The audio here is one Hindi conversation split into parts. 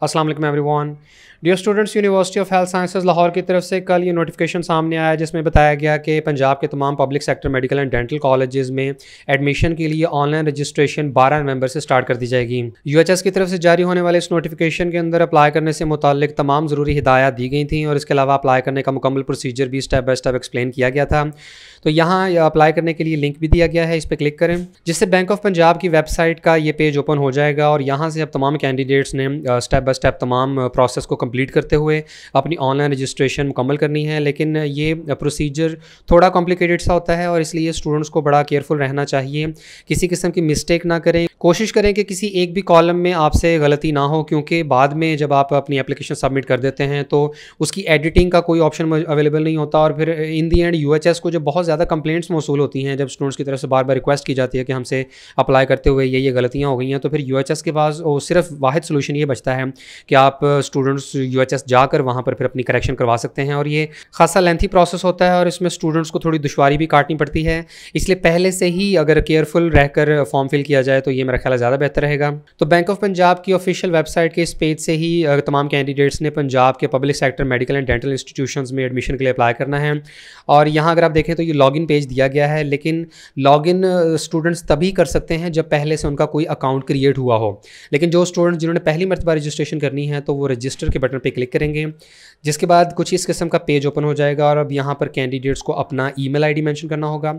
अस्सलाम वालेकुम everyone. Dear students, university of health sciences Lahore की तरफ से कल ये नोटिफिकेशन सामने आया जिसमें बताया गया कि पंजाब के तमाम public sector medical and dental colleges में एडमिशन के लिए ऑनलाइन रजिस्ट्रेशन 12 नवंबर से स्टार्ट कर दी जाएगी। यूएचएस की तरफ से जारी होने वाले इस नोटिफिकेशन के अंदर अप्लाई करने से मुतालिक तमाम ज़रूरी हिदायत दी गई थी और इसके अलावा अप्लाई करने का मुकम्मल प्रोसीजर भी स्टेप बाय स्टेप एक्सप्लेन किया गया था। तो यहाँ अप्लाई करने के लिए लिंक भी दिया गया है, इस पर क्लिक करें जिससे बैंक ऑफ पंजाब की वेबसाइट का ये पेज ओपन हो जाएगा और यहाँ से अब तमाम कैंडिडेट्स ने स्टेप बाय स्टेप तमाम प्रोसेस को कंप्लीट करते हुए अपनी ऑनलाइन रजिस्ट्रेशन मुकम्मल करनी है। लेकिन ये प्रोसीजर थोड़ा कॉम्प्लिकेटेड सा होता है और इसलिए स्टूडेंट्स को बड़ा केयरफुल रहना चाहिए, किसी किस्म की मिस्टेक ना करें। कोशिश करें कि किसी एक भी कॉलम में आपसे गलती ना हो, क्योंकि बाद में जब आप अपनी एप्लीकेशन सबमिट कर देते हैं तो उसकी एडिटिंग का कोई ऑप्शन अवेलेबल नहीं होता और फिर इन दी एंड यूएचएस को जब बहुत ज़्यादा कंप्लेंट्स मौसूल होती हैं, जब स्टूडेंट्स की तरफ से बार बार रिक्वेस्ट की जाती है कि हमसे अप्लाई करते हुए ये गलतियाँ हो गई हैं, तो फिर यूएचएस के पास सिर्फ वाहिद सोल्यूशन ये बचता है कि आप स्टूडेंट्स यूएचएस जाकर वहाँ पर फिर अपनी करेक्शन करवा सकते हैं। और ये खासा लेंथी प्रोसेस होता है और इसमें स्टूडेंट्स को थोड़ी दुश्वारी भी काटनी पड़ती है, इसलिए पहले से ही अगर केयरफुल रहकर फॉर्म फिल किया जाए तो ये मेरा ख्याल है ज़्यादा बेहतर रहेगा। तो बैंक ऑफ पंजाब की ऑफिशियल वेबसाइट के इस पेज से ही तमाम कैंडिडेट्स ने पंजाब के public sector medical and dental institutions में एडमिशन के लिए अप्लाई करना है। और यहाँ अगर आप देखें तो ये लॉगिन पेज दिया गया है, लेकिन लॉगिन स्टूडेंट्स तभी कर सकते हैं जब पहले से उनका कोई अकाउंट क्रिएट हुआ हो। लेकिन जो स्टूडेंट्स जिन्होंने पहली मरतबा रजिस्ट्रेशन करनी है तो वो रजिस्टर के बटन पर क्लिक करेंगे, जिसके बाद कुछ इस किस्म का पेज ओपन हो जाएगा और अब यहाँ पर कैंडिडेट्स को अपना ईमेल आईडी मेंशन करना होगा।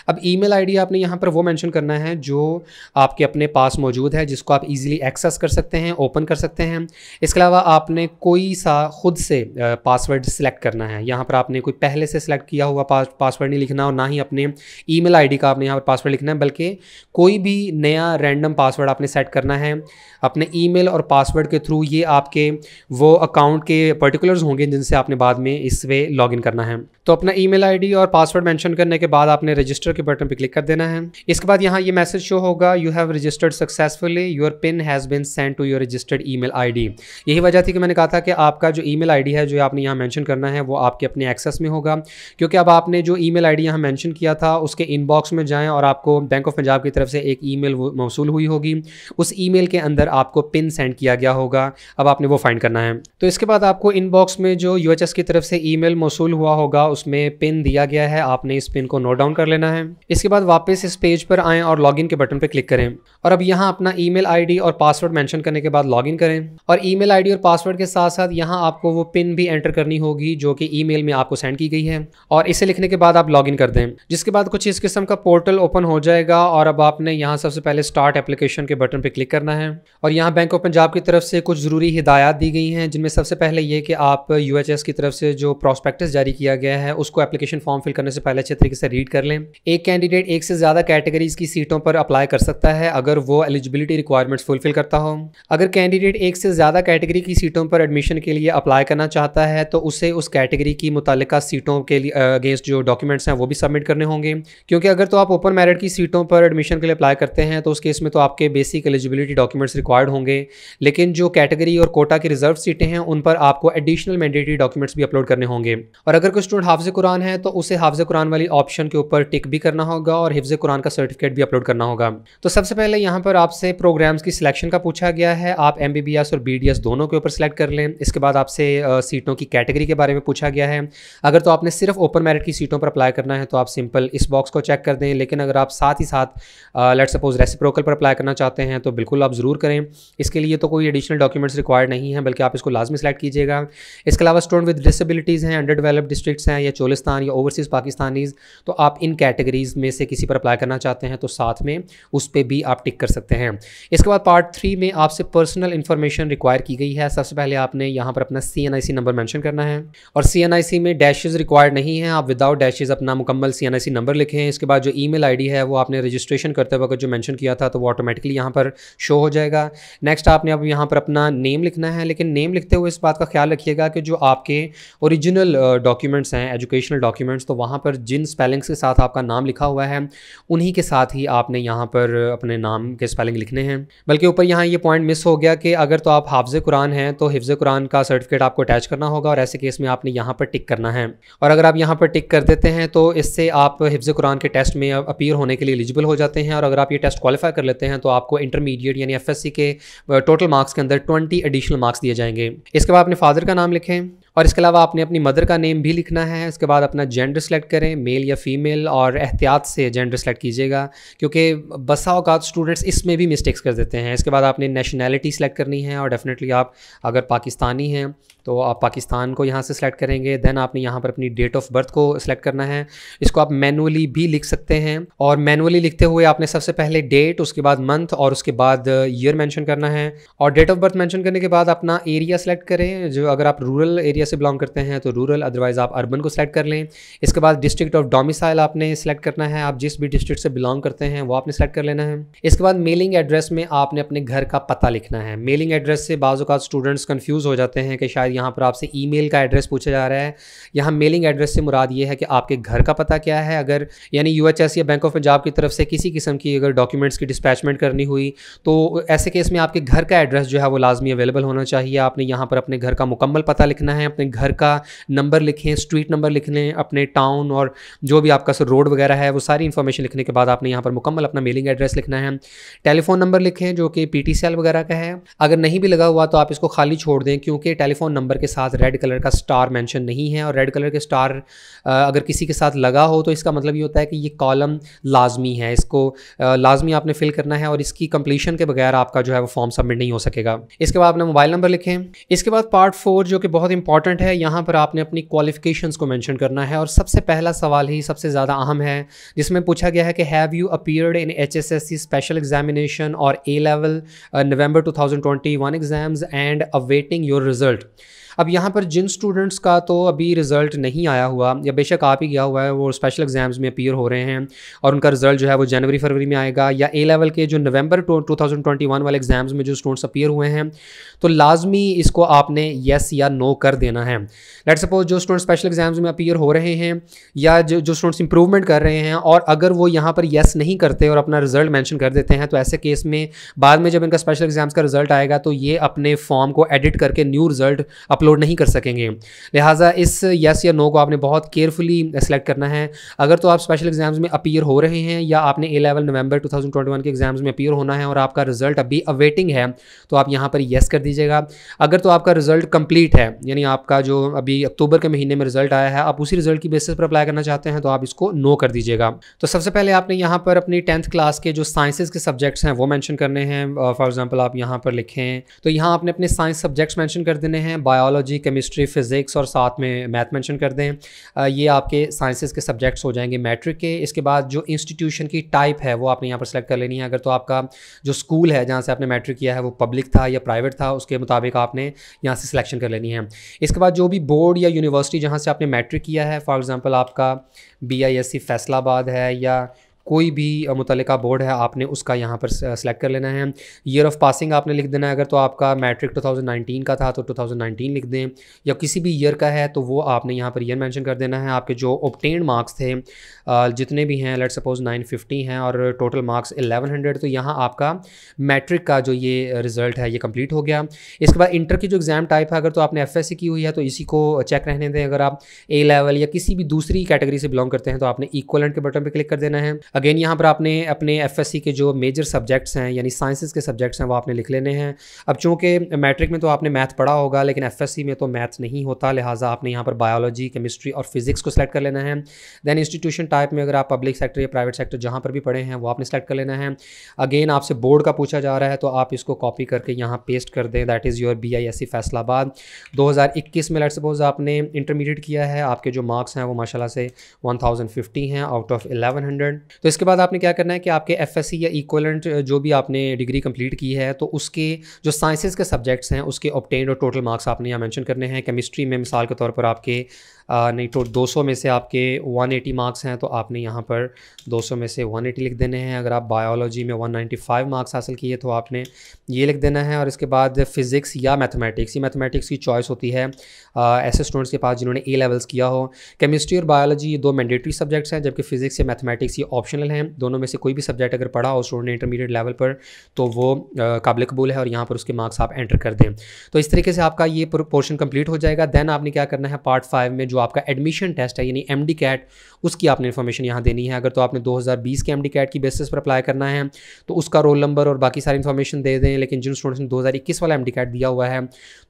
अब ईमेल आईडी आपने यहाँ पर वो मेंशन करना है जो आपके अपने पास मौजूद है, जिसको आप इजीली एक्सेस कर सकते हैं, ओपन कर सकते हैं। इसके अलावा आपने कोई सा खुद से पासवर्ड सिलेक्ट करना है। यहाँ पर आपने कोई पहले से सिलेक्ट किया हुआ पासवर्ड नहीं लिखना और ना ही अपने ईमेल आईडी का आपने यहाँ पर पासवर्ड लिखना है, बल्कि कोई भी नया रैंडम पासवर्ड आपने सेट करना है अपने ईमेल और पासवर्ड के थ्रू। ये आपके वो अकाउंट के पर्टिकुलर्स होंगे जिनसे आपने बाद में इस वे लॉगिन करना है। तो अपना ईमेल आईडी और पासवर्ड मेंशन करने के बाद आपने रजिस्टर के बटन पर क्लिक कर देना है। इसके बाद यहाँ ये मैसेज शो होगा, you have registered successfully, your pin has been send to your registered email ID. यही वजह थी कि मैंने कहा था कि आपका जो ईमेल आईडी है जो आपने यहाँ मेंशन करना है वो आपके अपने एक्सेस में होगा, क्योंकि अब आपने जो ईमेल आईडी यहाँ मेंशन किया था उसके इनबॉक्स में जाएँ और आपको बैंक ऑफ पंजाब की तरफ से एक ईमेल मौसूल हुई होगी, उस ईमेल के अंदर आपको पिन सेंड किया गया होगा। अब आपने वो फाइंड करना है। तो इसके बाद आपको इनबॉक्स में जो यूएचएस की तरफ से ईमेल मौसूल हुआ होगा उसमें पिन दिया गया है, आपने इस पिन को नोट डाउन कर लेना है। इसके बाद वापस इस पेज पर आएँ और लॉगिन के बटन पर क्लिक करें और अब यहाँ अपना ईमेल आईडी और पासवर्ड मेंशन करने के बाद लॉगिन करें और ईमेल आईडी और पासवर्ड के साथ साथ यहाँ आपको वो पिन भी एंटर करनी होगी जो कि ईमेल में आपको सेंड की गई है और इसे लिखने के बाद आप लॉगिन कर दें, जिसके बाद कुछ इस किस्म का पोर्टल ओपन हो जाएगा और अब आपने यहाँ सबसे पहले स्टार्ट एप्लीकेशन के बटन पर क्लिक करना है और यहाँ बैंक ऑफ पंजाब की तरफ से कुछ ज़रूरी हिदायत दी गई हैं, जिनमें सबसे पहले ये कि आप यूएचएस की तरफ से जो प्रोस्पेक्टस जारी किया गया है उसको एप्लीकेशन फॉर्म फिल करने से पहले अच्छे तरीके से रीड कर लें। एक कैंडिडेट एक से ज़्यादा कैटेगरीज की सीटों पर अप्लाई कर सकता है अगर वो एलिजिबिलिटी रिक्वायरमेंट्स फुलफिल करता हो। अगर कैंडिडेट एक से ज़्यादा कैटेगरी की सीटों पर एडमिशन के लिए अप्लाई करना चाहता है तो उसे उस कैटेगरी की मुतालिका सीटों के लिए अगेंस्ट जो डॉक्यूमेंट्स हैं वो भी सबमिट करने होंगे, क्योंकि अगर तो आप ओपन मेरिट की सीटों पर एडमिशन के लिए अप्लाई करते हैं तो उस केस में तो आपके बेसिक एलिजिबिलिटी डॉक्यूमेंट्स रिक्वायर्ड होंगे, लेकिन जो कैटेगरी और कोटा की रिजर्व सीटें हैं उन पर आपको एडिशनल मैंडेटरी डॉक्यूमेंट्स भी अपलोड करने होंगे। और अगर कोई स्टूडेंट हाफिज़ कुरान है तो उसे हाफिज़ कुरान वाली ऑप्शन के ऊपर टिक भी करना होगा और हिफ्ज़ कुरान का सर्टिफिकेट भी अपलोड करना होगा। तो सबसे पहले यहाँ पर आपसे प्रोग्राम्स की सिलेक्शन का पूछा गया है, आप MBBS और BDS दोनों के ऊपर सेलेक्ट कर लें। इसके बाद आपसे सीटों की कैटेगरी के बारे में पूछा गया है। अगर तो आपने सिर्फ ओपन मेरिट की सीटों पर अप्लाई करना है तो आप सिंपल इस बॉक्स को चेक कर दें, लेकिन अगर आप साथ ही साथ लेट्स सपोज रेसिप्रोकल पर अप्लाई करना चाहते हैं तो बिल्कुल आप ज़रूर करें। इसके लिए तो कोई एडिशनल डॉक्यूमेंट्स रिक्वायर्ड नहीं है, बल्कि आप इसको लाजमी सेलेक्ट कीजिएगा। इसके अलावा स्टूडेंट विद डिसेबिलिटीज़ हैं, अंडर डेवलप्ड डिस्ट्रिक्ट्स हैं या चोलिस्तान या ओवरसीज़ पाकिस्तानीज़, तो आप इन कैटेगरीज में से किसी पर अप्लाई करना चाहते हैं तो साथ में उस पर भी आप टिक कर सकते हैं। इसके बाद पार्ट 3 में आपसे पर्सनल इन्फॉर्मेशन रिक्वायर की गई है। सबसे पहले आपने यहाँ पर अपना CNIC नंबर मेंशन करना है और CNIC में डैशेज़ रिक्वायर्ड नहीं है, आप विदाउट डैशेज़ अपना मुकम्मल CNIC नंबर लिखें। इसके बाद जो ईमेल आईडी है वो आपने रजिस्ट्रेशन करते वक्त जो मेंशन किया था तो वो ऑटोमेटिकली यहाँ पर शो हो जाएगा। नेक्स्ट आपने अब यहाँ पर अपना नेम लिखना है, लेकिन नेम लिखते हुए इस बात का ख्याल रखिएगा कि जो आपके ओरिजिनल डॉक्यूमेंट्स हैं, एजुकेशनल डॉक्यूमेंट्स, तो वहाँ पर जिन स्पेलिंग्स के साथ आपका नाम लिखा हुआ है उन्हीं के साथ ही आपने यहाँ पर अपने नाम के स्पेलिंग लिखने हैं। बल्कि ऊपर यहाँ ये पॉइंट मिस हो गया कि अगर तो आप हाफ़िज़ कुरान हैं तो हिफ्ज़ कुरान का सर्टिफिकेट आपको अटैच करना होगा और ऐसे केस में आपने यहाँ पर टिक करना है। और अगर आप यहाँ पर टिक कर देते हैं तो इससे आप हिफ्ज़ कुरान के टेस्ट में अपीयर होने के लिए एलिजिबल हो जाते हैं। और अगर आप ये टेस्ट क्वालिफाई कर लेते हैं तो आपको इंटरमीडिएट यानी FSC के टोटल मार्क्स के अंदर 20 एडिशनल मार्क्स दिए जाएंगे। इसके बाद अपने फादर का नाम लिखें और इसके अलावा आपने अपनी मदर का नेम भी लिखना है। इसके बाद अपना जेंडर सेलेक्ट करें, मेल या फीमेल, और एहतियात से जेंडर सेलेक्ट कीजिएगा क्योंकि बसा औकात स्टूडेंट्स इसमें भी मिस्टेक्स कर देते हैं। इसके बाद आपने नेशनैलिटी सेलेक्ट करनी है और डेफिनेटली आप अगर पाकिस्तानी हैं तो आप पाकिस्तान को यहाँ से सेलेक्ट करेंगे। देन आपने यहाँ पर अपनी डेट ऑफ बर्थ को सेलेक्ट करना है। इसको आप मैनुअली भी लिख सकते हैं और मैनुअली लिखते हुए आपने सबसे पहले डेट, उसके बाद मंथ और उसके बाद ईयर मेंशन करना है। और डेट ऑफ बर्थ मेंशन करने के बाद अपना एरिया सेलेक्ट करें। जो अगर आप रूरल एरिया से बिलोंग करते हैं तो रूरल, अदरवाइज़ आप अर्बन को सेलेक्ट कर लें। इसके बाद डिस्ट्रिक्ट ऑफ डोमिसाइल आपने सेलेक्ट करना है। आप जिस भी डिस्ट्रिक्ट से बिलोंग करते हैं वो आपने सेलेक्ट कर लेना है। इसके बाद मेलिंग एड्रेस में आपने अपने घर का पता लिखना है। मेलिंग एड्रेस से बाज़ औक़ात स्टूडेंट्स कन्फ्यूज़ हो जाते हैं कि शायद यहाँ पर आपसे ईमेल का एड्रेस पूछा जा रहा है। यहाँ मेलिंग एड्रेस से मुराद ये है कि आपके घर का पता क्या है। अगर यानी UHS या बैंक ऑफ पंजाब की तरफ से किसी किस्म की अगर डॉक्यूमेंट्स की डिस्पैचमेंट करनी हुई तो ऐसे केस में आपके घर का एड्रेस जो है वो लाजमी अवेलेबल होना चाहिए। आपने यहाँ पर अपने घर का मुकम्मल पता लिखना है, अपने घर का नंबर लिखें, स्ट्रीट नंबर लिख लें, अपने टाउन और जो भी आपका रोड वगैरह है वो सारी इन्फॉर्मेशन लिखने के बाद आपने यहाँ पर मुकम्मल अपना मेलिंग एड्रेस लिखना है। टेलीफोन नंबर लिखें जो कि PTCL वगैरह का है। अगर नहीं भी लगा हुआ तो आप इसको खाली छोड़ दें क्योंकि टेलीफोन नंबर के साथ रेड कलर का स्टार मेंशन नहीं है। और रेड कलर के स्टार अगर किसी के साथ लगा हो तो इसका मतलब ये होता है कि ये कॉलम लाजमी है, इसको लाजमी आपने फिल करना है और इसकी कंप्लीशन के बगैर आपका जो है वो फॉर्म सबमिट नहीं हो सकेगा। इसके बाद अपना मोबाइल नंबर लिखें। इसके बाद पार्ट 4 जो कि बहुत इंपॉर्टेंट है, यहाँ पर आपने अपनी क्वालिफिकेशंस को मेंशन करना है। और सबसे पहला सवाल ही सबसे ज़्यादा अहम है जिसमें पूछा गया है कि have you appeared in HSSC special examination और A level November 2021 exams and awaiting your result. अब यहाँ पर जिन स्टूडेंट्स का तो अभी रिज़ल्ट नहीं आया हुआ या बेशक आप ही गया हुआ है, वो स्पेशल एग्जाम्स में अपीयर हो रहे हैं और उनका रिज़ल्ट जो है वो जनवरी फरवरी में आएगा, या A लेवल के जो नवंबर 2021 वाले एग्जाम्स में जो स्टूडेंट्स अपीयर हुए हैं, तो लाजमी इसको आपने येस या नो कर देना है। लेट्स सपोज जो स्टूडेंट स्पेशल एग्जाम्स में अपीयर हो रहे हैं या जो स्टूडेंट्स इंप्रूवमेंट कर रहे हैं और अगर वो यहाँ पर येस नहीं करते और अपना रिज़ल्ट मेंशन कर देते हैं तो ऐसे केस में बाद में जब इनका स्पेशल एग्जाम्स का रिज़ल्ट आएगा तो ये अपने फॉर्म को एडिट करके न्यू रिज़ल्ट अपलोड नहीं कर सकेंगे। लिहाजा इस येस या नो को आपने बहुत केयरफुली सेलेक्ट करना है। अगर तो आप स्पेशल एग्जाम्स में अपीयर हो रहे हैं या आपने A लेवल नवंबर 2021 के एग्जाम्स में अपीयर होना है और आपका रिजल्ट अभी अवेटिंग है तो आप यहाँ पर येस कर दीजिएगा। अगर तो आपका रिजल्ट कंप्लीट है यानी आपका जो अभी अक्टूबर के महीने में रिजल्ट आया है आप उसी रिजल्ट की बेसिस पर अप्लाई करना चाहते हैं तो आप इसको नो कर दीजिएगा। तो सबसे पहले आपने यहाँ पर अपनी 10th क्लास के जो साइंसेज के सब्जेक्ट्स हैं वो मेंशन करने हैं। फॉर एग्जांपल आप यहाँ पर लिखें तो यहाँ आपने अपने साइंस सब्जेक्ट्स मेंशन कर देने हैं, बायोलॉजी, केमिस्ट्री, फिजिक्स और साथ में मैथ मेंशन कर दें। ये आपके साइंसेज के सब्जेक्ट्स हो जाएंगे मैट्रिक के। इसके बाद जो इंस्टीट्यूशन की टाइप है वो आपने यहाँ पर सेलेक्ट कर लेनी है। अगर तो आपका जो स्कूल है जहाँ से आपने मैट्रिक किया है वो पब्लिक था या प्राइवेट था उसके मुताबिक आपने यहाँ से सिलेक्शन कर लेनी है। इसके बाद जो भी बोर्ड या यूनिवर्सिटी जहाँ से आपने मैट्रिक किया है, फॉर एग्जांपल आपका BISC फैसलाबाद है या कोई भी मुतल्लिका बोर्ड है आपने उसका यहाँ पर सेलेक्ट कर लेना है। ईयर ऑफ पासिंग आपने लिख देना है। अगर तो आपका मैट्रिक 2019 का था तो 2019 लिख दें या किसी भी ईयर का है तो वो आपने यहाँ पर ईयर मेंशन कर देना है। आपके जो ऑब्टेन्ड मार्क्स थे जितने भी हैं, लेट्स सपोज 950 हैं और टोटल मार्क्स 1100, तो यहाँ आपका मैट्रिक का जो ये रिज़ल्ट है ये कंप्लीट हो गया। इसके बाद इंटर की जो एग्ज़ाम टाइप है, अगर तो आपने FSC की हुई है तो इसी को चेक रहने दें। अगर आप A लेवल या किसी भी दूसरी कैटेगरी से बिलोंग करते हैं तो आपने इक्वलेंट के बटन पर क्लिक कर देना है। अगेन यहाँ पर आपने अपने FSC के जो मेजर सब्जेक्ट्स हैं यानी साइंसेस के सब्जेक्ट्स हैं वो आपने लिख लेने हैं। अब चूँकि मैट्रिक में तो आपने मैथ पढ़ा होगा लेकिन FSC में तो मैथ नहीं होता, लिहाजा आपने यहाँ पर बायोलॉजी, केमिस्ट्री और फिजिक्स को सिलेक्ट कर लेना है। दैन इंस्टीट्यूशन टाइप में अगर आप पब्लिक सेक्टर या प्राइवेट सेक्टर जहाँ पर भी पढ़े हैं वो आपने सेलेक्ट कर लेना है। अगेन आपसे बोर्ड का पूछा जा रहा है तो आप इसको कॉपी करके यहाँ पेस्ट कर दें, that is your BISC Faisalabad 2021 में। लेट्स सपोज आपने इंटरमीडिएट किया है, आपके जो मार्क्स हैं वो माशाल्लाह से 1050 हैं आउट ऑफ 1100। तो इसके बाद आपने क्या करना है कि आपके एफएससी या इक्विवेलेंट जो भी आपने डिग्री कंप्लीट की है तो उसके जो साइंसेस के सब्जेक्ट्स हैं उसके ऑब्टेन्ड और टोटल मार्क्स आपने यहाँ मेंशन करने हैं। केमिस्ट्री में मिसाल के तौर पर आपके नहीं तो 200 में से आपके 180 मार्क्स हैं तो आपने यहाँ पर 200 में से 180 लिख देने हैं। अगर आप बायोलॉजी में 195 मार्क्स हासिल किए तो आपने ये लिख देना है। और इसके बाद फ़िज़िक्स या मैथमेटिक्स, ये मैथमेटिक्स की चॉइस होती है ऐसे स्टूडेंट्स के पास जिन्होंने ए लेवल्स किया हो। केमिस्ट्री और बायोलॉजी ये 2 मैंडेटरी सब्जेक्ट्स हैं, जबकि फ़िज़िक्स या मैथमेटिक्स ये ऑप्शनल हैं। दोनों में से कोई भी सब्जेक्ट अगर पढ़ा हो स्टूडेंट ने इंटरमीडिएट लेवल पर तो वो काबिल कबूल है और यहाँ पर उसके मार्क्स आप एंटर कर दें। तो इस तरीके से आपका ये पोर्शन कंप्लीट हो जाएगा। देन आपने क्या करना है, पार्ट 5 में जो आपका एडमिशन टेस्ट है यानी एमडी कैट, उसकी आपने इन्फॉर्मेशन यहाँ देनी है। अगर तो आपने 2020 के एमडी कैट की बेसिस पर अप्लाई करना है तो उसका रोल नंबर और बाकी सारी इन्फॉर्मेशन दे दें। लेकिन जिन स्टूडेंट्स ने 2021 वाला एमडी कैट दिया हुआ है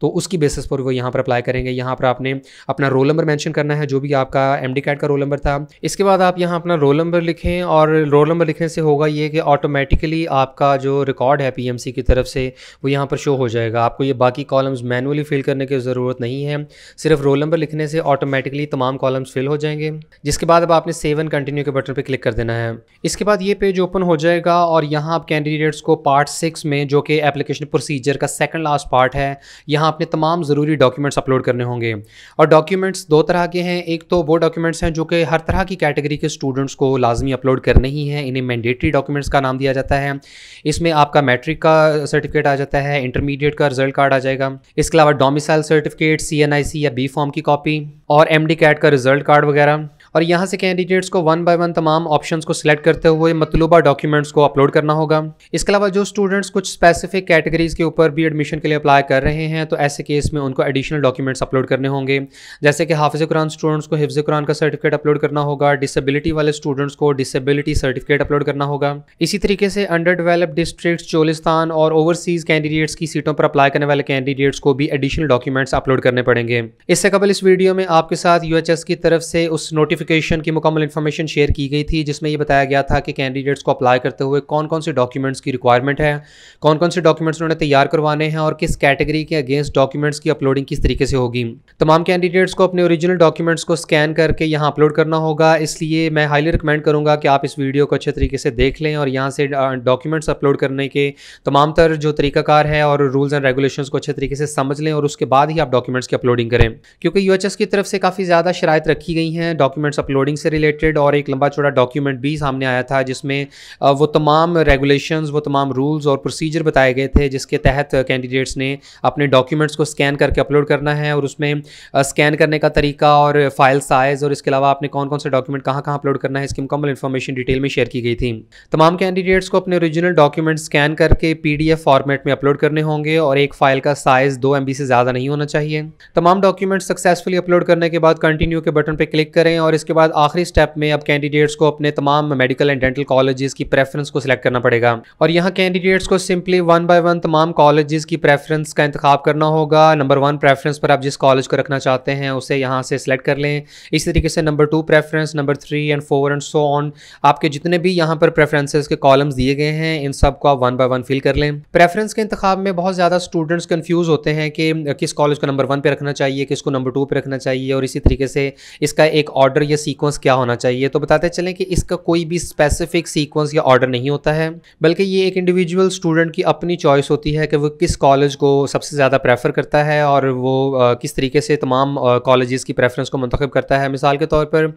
तो उसकी बेसिस पर वो यहाँ पर अप्लाई करेंगे। यहाँ पर आपने अपना रोल नंबर मेंशन करना है जो भी आपका एमडी कैट का रोल नंबर था। इसके बाद आप यहाँ अपना रोल नंबर लिखें और रोल नंबर लिखने से होगा ये कि ऑटोमेटिकली आपका जो रिकॉर्ड है पीएमसी की तरफ से वो यहाँ पर शो हो जाएगा। आपको ये बाकी कॉलम्स मैनुअली फिल करने की ज़रूरत नहीं है, सिर्फ रोल नंबर लिखने से ऑटोमेटिकली तमाम कॉलम्स फिल हो जाएंगे। जिसके बाद अब आपने सेव एंड कंटिन्यू के बटन पर क्लिक कर देना है। इसके बाद ये पेज ओपन हो जाएगा और यहाँ आप कैंडिडेट्स को पार्ट 6 में जो कि एप्लीकेशन प्रोसीजर का सेकंड लास्ट पार्ट है, यहाँ आपने तमाम ज़रूरी डॉक्यूमेंट्स अपलोड करने होंगे। और डॉक्यूमेंट्स 2 तरह के हैं। एक तो वो डॉक्यूमेंट्स हैं जो कि हर तरह की कैटेगरी के स्टूडेंट्स को लाजमी अपलोड करने ही हैं, इन्हें मैंडेटरी डॉक्यूमेंट्स का नाम दिया जाता है। इसमें आपका मैट्रिक का सर्टिफिकेट आ जाता है, इंटरमीडिएट का रिजल्ट कार्ड आ जाएगा, इसके अलावा डोमिसाइल सर्टिफिकेट, CNIC या बी फॉर्म की कॉपी और एमडी कैट का रिजल्ट कार्ड वगैरह। और यहाँ से कैंडिडेट्स को 1 बाय 1 तमाम ऑप्शंस को सिलेक्ट करते हुए मतलूबा डॉक्यूमेंट्स को अपलोड करना होगा। इसके अलावा जो स्टूडेंट्स कुछ स्पेसिफिक कैटेगरीज के ऊपर भी एडमिशन के लिए अप्लाई कर रहे हैं तो ऐसे केस में उनको एडिशनल डॉक्यूमेंट्स अपलोड करने होंगे। जैसे कि हाफिज़ कुरान स्टूडेंट्स को हिफ्ज़ कुरान का सर्टिफिकेट अपलोड करना होगा, डिसेबिलिटी वाले स्टूडेंट्स को डिसेबिलिटी सर्टिफिकेट अपलोड करना होगा। इसी तरीके से अंडर डेवलप्ड डिस्ट्रिक्ट, चोलिस्तान और ओवरसीज कैंडिडेट्स की सीटों पर अप्लाई करने वाले कैंडिडेट्स को भी एडिशनल डॉक्यूमेंट्स अपलोड करने पड़ेंगे। इससे कबल इस वीडियो में आपके साथ UHS की तरफ से उस नोटिफिकेशन की मुकम्मल इन्फॉर्मेशन शेयर की गई थी जिसमें ये बताया गया था कि कैंडिडेट्स को अप्लाई करते हुए कौन कौन से डॉक्यूमेंट्स की रिक्वायरमेंट है, कौन कौन से डॉक्यूमेंट्स उन्होंने तैयार करवाने हैं और किस कैटेगरी के अगेंस्ट डॉक्यूमेंट्स की अपलोडिंग किस तरीके से होगी। तमाम कैंडिडेट्स को अपने ओरिजिनल डॉक्यूमेंट्स को स्कैन करके यहाँ अपलोड करना होगा। इसलिए मैं हाईली रिकमेंड करूँगा कि आप इस वीडियो को अच्छे तरीके से देख लें और यहाँ से डॉक्यूमेंट्स अपलोड करने के तमाम तर जो तरीकाकार है और रूल्स एंड रेगुलेशंस को अच्छे तरीके से समझ लें और उसके बाद ही आप डॉक्यूमेंट्स की अपलोडिंग करें, क्योंकि UHS की तरफ से काफ़ी ज़्यादा शराइत रखी गई हैं डॉक्यूमेंट्स अपलोडिंग से रिलेटेड। और एक लंबा चौड़ा डॉक्यूमेंट भी सामने आया था जिसमें वो तमाम रेगुलेशंस, वो तमाम रूल्स और प्रोसीजर बताए गए थे जिसके तहत कैंडिडेट्स ने अपने डॉक्यूमेंट्स को स्कैन करके अपलोड करना है। और उसमें स्कैन करने का तरीका और फाइल साइज़ और इसके अलावा आपने कौन कौन से डॉक्यूमेंट कहाँ कहाँ अपलोड करना है इसकी मुकम्मल इन्फॉर्मेशन डिटेल में शेयर की गई थी। तमाम कैंडिडेट्स को अपने ओरिजिनल डॉक्यूमेंट स्कैन करके PDF फॉर्मेट में अपलोड करने होंगे और एक फाइल का साइज़ 2 MB से ज़्यादा नहीं होना चाहिए। तमाम डॉक्यूमेंट सक्सेसफुली अपलोड करने के बाद कंटिन्यू के बटन पर क्लिक करें और इसके बाद आखिरी स्टेप में अब कैंडिडेट्स को अपने तमाम मेडिकल एंड डेंटल कॉलेजेस की प्रेफरेंस को सिलेक्ट करना पड़ेगा। और यहाँ कैंडिडेट्स को सिंपली 1 बाय 1 तमाम कॉलेजेस की प्रेफरेंस का इंतखाब करना होगा। नंबर 1 प्रेफरेंस पर आप जिस कॉलेज को रखना चाहते हैं उसे यहाँ से सिलेक्ट कर लें। इसी तरीके से number 2 preference, number 3 and 4 and so on, आपके जितने भी यहाँ पर प्रेफरेंसेस के कॉलम्स दिए गए हैं इन सब को आप 1 बाय 1 फिल कर लें। प्रेफरेंस के इंतखाब में बहुत ज़्यादा स्टूडेंट्स कंफ्यूज होते हैं कि किस कॉलेज को नंबर 1 पे रखना चाहिए, किसको नंबर 2 पे रखना चाहिए और इसी तरीके से इसका एक ऑर्डर या सीक्वेंस क्या होना चाहिए। तो बताते चलें कि इसका कोई भी स्पेसिफिक सीक्वेंस या ऑर्डर नहीं होता है, बल्कि ये एक इंडिविजुअल स्टूडेंट की अपनी चॉइस होती है कि वो किस कॉलेज को सबसे ज़्यादा प्रेफर करता है और वो किस तरीके से तमाम कॉलेजेस की प्रेफरेंस को मुंतखब करता है। मिसाल के तौर पर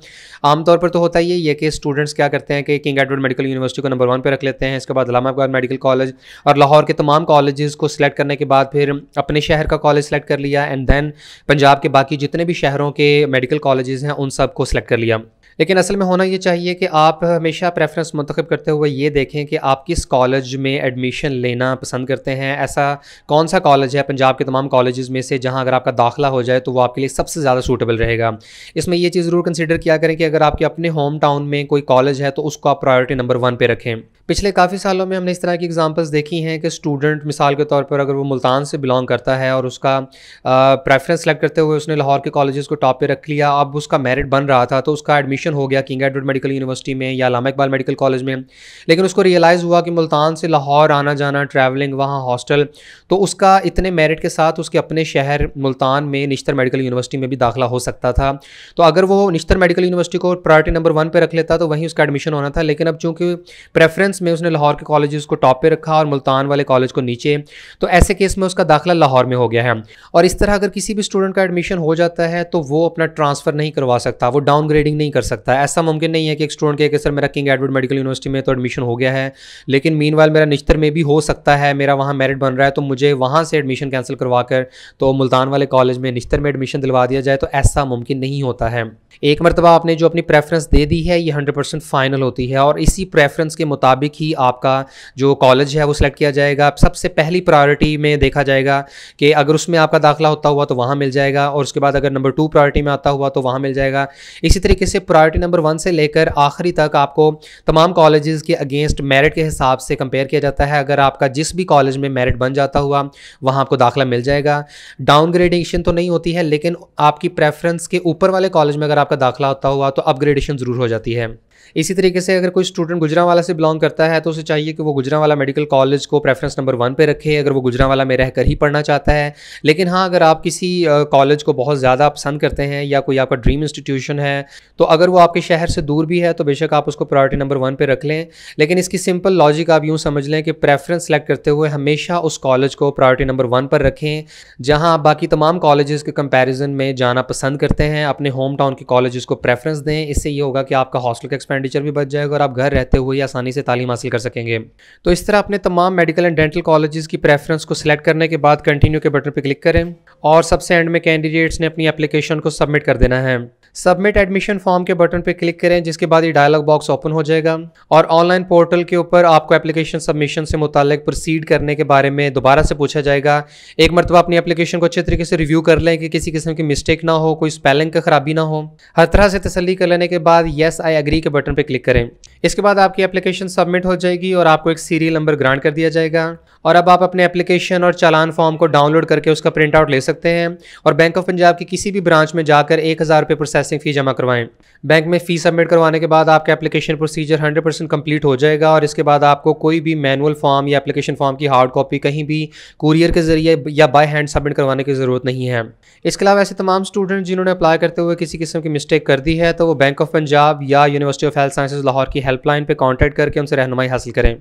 आमतौर पर तो होता ही है कि स्टूडेंट्स क्या करते हैं कि किंग एडवर्ड मेडिकल यूनिवर्सिटी को नंबर 1 पे रख लेते हैं, इसके बाद इलाहाबाद मेडिकल कॉलेज और लाहौर के तमाम कॉलेजेस को सिलेक्ट करने के बाद फिर अपने शहर का कॉलेज सेलेक्ट कर लिया एंड देन पंजाब के बाकी जितने भी शहरों के मेडिकल कॉलेजेस हैं उन सब को सिलेक्ट कर लिया। लेकिन असल में होना ये चाहिए कि आप हमेशा प्रेफरेंस मुंतखब करते हुए ये देखें कि आप किस कॉलेज में एडमिशन लेना पसंद करते हैं। ऐसा कौन सा कॉलेज है पंजाब के तमाम कॉलेजेस में से जहां अगर आपका दाखिला हो जाए तो वो आपके लिए सबसे ज़्यादा सूटेबल रहेगा। इसमें ये चीज़ ज़रूर कंसीडर किया करें कि अगर आपके अपने होम टाउन में कोई कॉलेज है तो उसको आप प्रायोरिटी नंबर 1 पे रखें। पिछले काफ़ी सालों में हमने इस तरह की एग्जांपल्स देखी हैं कि स्टूडेंट मिसाल के तौर पर अगर वो मुल्तान से बिलोंग करता है और उसका प्रेफरेंस सेलेक्ट करते हुए उसने लाहौर के कॉलेजेस को टॉप पे रख लिया, अब उसका मेरिट बन रहा था तो उसका एडमिशन एडमिशन हो गया किंग एडवर्ड मेडिकल यूनिवर्सिटी में या अल्लामा इकबाल मेडिकल कॉलेज में, लेकिन उसको रियलाइज़ हुआ कि मुल्तान से लाहौर आना जाना, ट्रैवलिंग, वहाँ हॉस्टल, तो उसका इतने मेरिट के साथ उसके अपने शहर मुल्तान में निश्तर मेडिकल यूनिवर्सिटी में भी दाखिला हो सकता था। तो अगर वो निश्तर मेडिकल यूनिवर्सिटी को प्रायोरिटी नंबर 1 पे रख लेता तो वहीं उसका एडमिशन होना था, लेकिन अब चूंकि प्रेफरेंस में उसने लाहौर के कॉलेजेस को टॉप पे रखा और मुल्तान वाले कॉलेज को नीचे, तो ऐसे केस में उसका दाखिला लाहौर में हो गया है। और इस तरह अगर किसी भी स्टूडेंट का एडमिशन हो जाता है तो वो अपना ट्रांसफ़र नहीं करवा सकता, वो डाउनग्रेडिंग नहीं कर सकता। ऐसा मुमकिन नहीं है कि एक स्टूडेंट कहे कि सर मेरा किंग एडवर्ड मेडिकल यूनिवर्सिटी में तो एडमिशन हो गया है, लेकिन मीनवाइल मेरा निश्तर में भी हो सकता है, मेरा वहाँ मेरिट बन रहा है, तो मुझे वहाँ से एडमिशन कैंसिल करवा कर तो मुल्तान वाले कॉलेज में निश्तर में एडमिशन दिलवा दिया जाए। तो ऐसा मुमकिन नहीं होता है। एक मरतबा आपने जो अपनी प्रेफरेंस दे दी है ये 100% फाइनल होती है और इसी प्रेफरेंस के मुताबिक ही आपका जो कॉलेज है वो सिलेक्ट किया जाएगा। सबसे पहली प्रायोरिटी में देखा जाएगा कि अगर उसमें आपका दाखिला होता हुआ तो वहाँ मिल जाएगा, और उसके बाद अगर नंबर 2 प्रायोरिटी में आता हुआ तो वहाँ मिल जाएगा। इसी तरीके से प्रायोरिटी नंबर 1 से लेकर आखिरी तक आपको तमाम कॉलेजेस के अगेंस्ट मेरिट के हिसाब से कंपेयर किया जाता है। अगर आपका जिस भी कॉलेज में मेरिट बन जाता हुआ वहाँ आपको दाखिला मिल जाएगा। डाउनग्रेडेशन तो नहीं होती है, लेकिन आपकी प्रेफरेंस के ऊपर वाले कॉलेज में अगर आपका दाखिला होता हुआ तो अपग्रेडेशन ज़रूर हो जाती है। इसी तरीके से अगर कोई स्टूडेंट गुजरांवाला से बिलोंग करता है तो उसे चाहिए कि वो गुजरांवाला मेडिकल कॉलेज को प्रेफरेंस नंबर 1 पे रखे, अगर वो गुजरांवाला में रहकर ही पढ़ना चाहता है। लेकिन हाँ, अगर आप किसी कॉलेज को बहुत ज़्यादा पसंद करते हैं या कोई आपका ड्रीम इंस्टीट्यूशन है, तो अगर वो आपके शहर से दूर भी है तो बेशक आप उसको प्रायोरिटी नंबर 1 पे रख लें। लेकिन इसकी सिंपल लॉजिक आप यूँ समझ लें कि प्रेफरेंस सेलेक्ट करते हुए हमेशा उस कॉलेज को प्रायोरिटी नंबर 1 पर रखें जहाँ आप बाकी तमाम कॉलेजेस के कंपैरिजन में जाना पसंद करते हैं। अपने होम टाउन के कॉलेजेस को प्रेफरेंस दें। इससे ये होगा कि आपका हॉस्टल का एक्सपेंडिचर भी बच जाएगा और आप घर रहते हुए आसानी से तालीम हासिल कर सकेंगे। तो इस तरह अपने तमाम मेडिकल एंड डेंटल कॉलेजेस की प्रेफरेंस को सिलेक्ट करने के बाद कंटिन्यू के बटन पर क्लिक करें और सबसे एंड में कैंडिडेट्स ने अपनी एप्लीकेशन को सबमिट कर देना है। सबमिट एडमिशन फॉर्म के बटन पर क्लिक करें, जिसके बाद ये डायलॉग बॉक्स ओपन हो जाएगा और ऑनलाइन पोर्टल के ऊपर आपको एप्लीकेशन सबमिशन से मुताल्लिक प्रोसीड करने के बारे में दोबारा से पूछा जाएगा। एक मरतबा अपनी एप्लीकेशन को अच्छे तरीके से रिव्यू कर लें कि किसी किस्म की मिस्टेक ना हो, कोई स्पेलिंग का खराबी ना हो। हर तरह से तसल्ली कर लेने के बाद येस आई एग्री के बटन पर क्लिक करें। इसके बाद आपकी एप्लीकेशन सबमिट हो जाएगी और आपको एक सीरियल नंबर ग्रांट कर दिया जाएगा और अब आप अपने एप्लीकेशन और चालान फॉर्म को डाउनलोड करके उसका प्रिंट आउट ले सकते हैं और बैंक ऑफ पंजाब की किसी भी ब्रांच में जाकर 1000 रुपये प्रोसेसिंग फ़ी जमा करवाएं। बैंक में फ़ी सबमिट करवाने के बाद आपका एप्लीकेशन प्रोसीजर 100% कंप्लीट हो जाएगा और इसके बाद आपको कोई भी मैनुअल फॉर्म या एप्लीकेशन फॉर्म की हार्ड कॉपी कहीं भी कुरियर के जरिए या बाय हैंड सबमिट करवाने की ज़रूरत नहीं है। इसके अलावा ऐसे तमाम स्टूडेंट जिन्होंने अप्लाई करते हुए किसी किस्म की मिस्टेक कर दी है तो वो बैंक ऑफ पंजाब या university of health sciences Lahore की हेल्पलाइन पर कॉन्टैक्ट करके उनसे रहनुमाई हासिल करें।